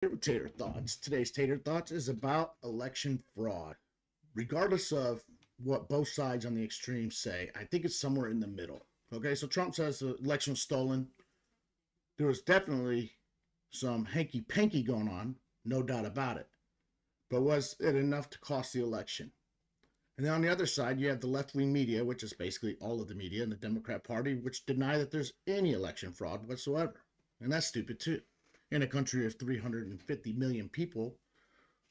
Here with Tater Thoughts. Today's Tater Thoughts is about election fraud. Regardless of what both sides on the extreme say, I think it's somewhere in the middle. Okay, so Trump says the election was stolen. There was definitely some hanky panky going on, no doubt about it. But was it enough to cost the election? And then on the other side, you have the left wing media, which is basically all of the media, and the Democrat Party, which deny that there's any election fraud whatsoever. And that's stupid too. In a country of 350 million people,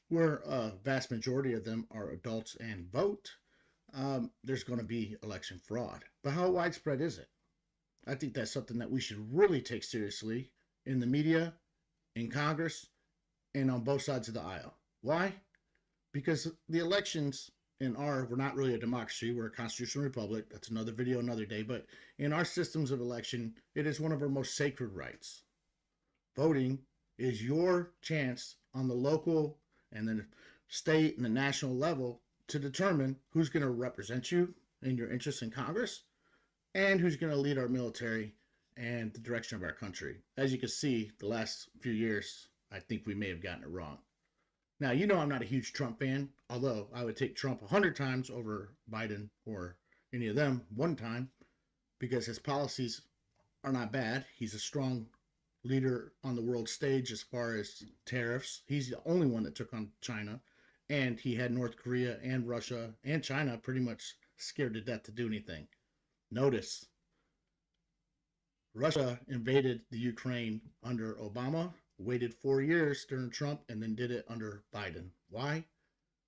where a vast majority of them are adults and vote, there's going to be election fraud. But how widespread is it? I think that's something that we should really take seriously in the media, in Congress, and on both sides of the aisle. Why? Because the elections we're not really a democracy, we're a constitutional republic. That's another video, another day. But in our systems of election, it is one of our most sacred rights. Voting is your chance on the local and the state and the national level to determine who's going to represent you in your interests in Congress and who's going to lead our military and the direction of our country. As you can see, the last few years, I think we may have gotten it wrong. Now, you know I'm not a huge Trump fan, although I would take Trump 100 times over Biden or any of them one time because his policies are not bad. He's a strong leader on the world stage as far as tariffs. He's the only one that took on China, and he had North Korea and Russia and China pretty much scared to death to do anything. Notice, Russia invaded the Ukraine under Obama, waited 4 years during Trump, and then did it under Biden. Why?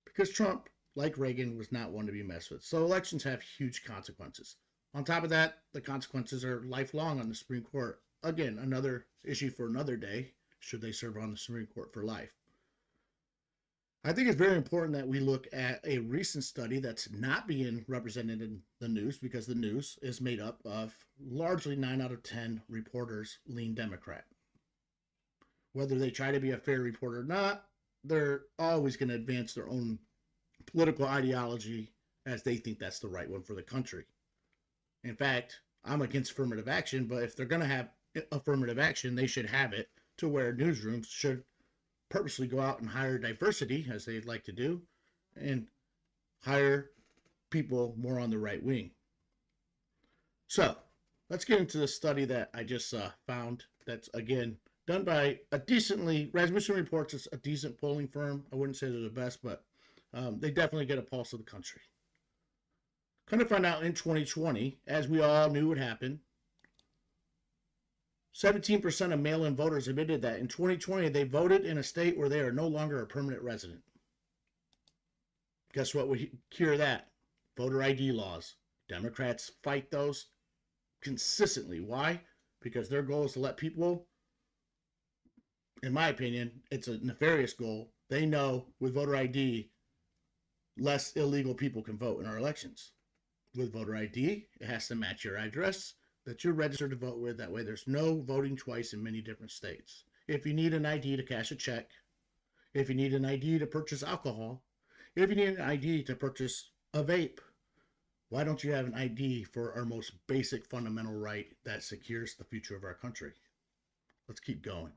Because Trump, like Reagan, was not one to be messed with. So elections have huge consequences. On top of that, the consequences are lifelong on the Supreme Court. Again, another issue for another day, should they serve on the Supreme Court for life. I think it's very important that we look at a recent study that's not being represented in the news because the news is made up of largely 9 out of 10 reporters lean Democrat. Whether they try to be a fair reporter or not, they're always going to advance their own political ideology as they think that's the right one for the country. In fact, I'm against affirmative action, but if they're going to have affirmative action, they should have it to where newsrooms should purposely go out and hire diversity, as they'd like to do, and hire people more on the right wing. So let's get into the study that I just found that's, again, done by a decently, Rasmussen Reports is a decent polling firm. I wouldn't say they're the best, but they definitely get a pulse of the country. Kind of find out in 2020, as we all knew would happen, 17% of mail-in voters admitted that in 2020 they voted in a state where they are no longer a permanent resident. Guess what would cure that? Voter ID laws. Democrats fight those consistently. Why? Because their goal is to let people, in my opinion, it's a nefarious goal. They know with voter ID, less illegal people can vote in our elections. With voter ID, it has to match your address that you're registered to vote with. That way there's no voting twice in many different states. If you need an ID to cash a check, if you need an ID to purchase alcohol, if you need an ID to purchase a vape, why don't you have an ID for our most basic fundamental right that secures the future of our country? Let's keep going.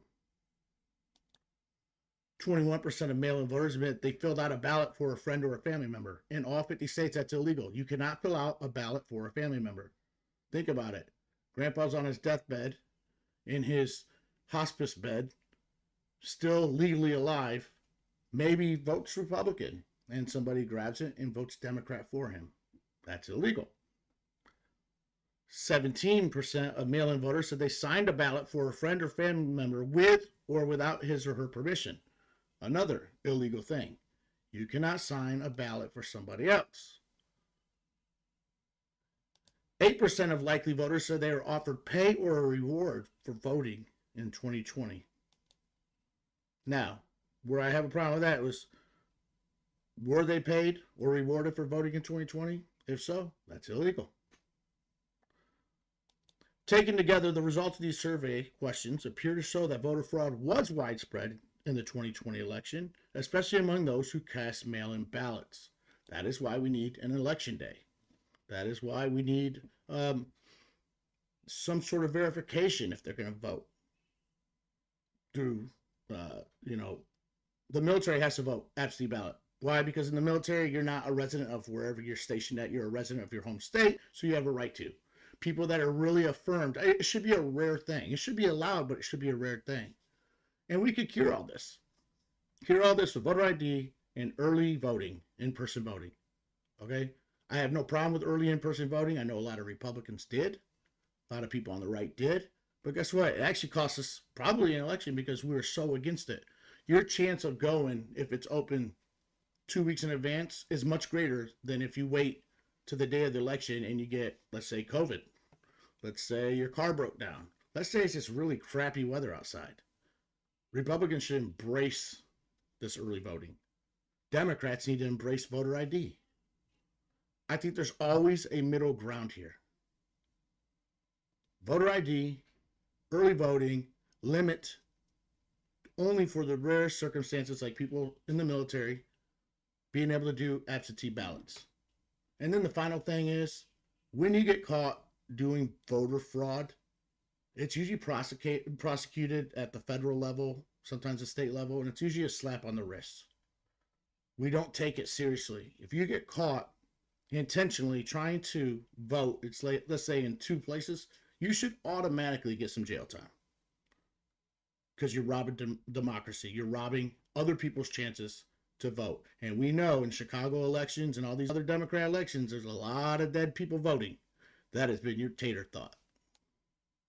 21% of mail-in voters admit they filled out a ballot for a friend or a family member. In all 50 states, that's illegal. You cannot fill out a ballot for a family member. Think about it. Grandpa's on his deathbed, in his hospice bed, still legally alive, maybe votes Republican, and somebody grabs it and votes Democrat for him. That's illegal. 17% of mail-in voters said they signed a ballot for a friend or family member with or without his or her permission. Another illegal thing. You cannot sign a ballot for somebody else. 8% of likely voters said they were offered pay or a reward for voting in 2020. Now, where I have a problem with that was, were they paid or rewarded for voting in 2020? If so, that's illegal. Taken together, the results of these survey questions appear to show that voter fraud was widespread in the 2020 election, especially among those who cast mail-in ballots. That is why we need an election day. That is why we need some sort of verification if they're going to vote through you know, the military has to vote absentee ballot. Why? Because in the military, you're not a resident of wherever you're stationed at. You're a resident of your home state, so you have a right to. People that are really affirmed, it should be a rare thing. It should be allowed, but it should be a rare thing. And we could cure all this. Cure all this with voter ID and early voting, in-person voting. Okay? I have no problem with early in-person voting. I know a lot of Republicans did. A lot of people on the right did. But guess what? It actually cost us probably an election because we were so against it. Your chance of going, if it's open 2 weeks in advance, is much greater than if you wait to the day of the election and you get, let's say, COVID. Let's say your car broke down. Let's say it's just really crappy weather outside. Republicans should embrace this early voting. Democrats need to embrace voter ID. I think there's always a middle ground here. Voter ID, early voting, limit only for the rare circumstances like people in the military being able to do absentee ballots. And then the final thing is, when you get caught doing voter fraud, it's usually prosecuted at the federal level, sometimes the state level, and it's usually a slap on the wrist. We don't take it seriously. If you get caught intentionally trying to vote, it's like, let's say in 2 places, you should automatically get some jail time because you're robbing democracy. You're robbing other people's chances to vote. And we know in Chicago elections and all these other Democrat elections, there's a lot of dead people voting. That has been your Tater thought.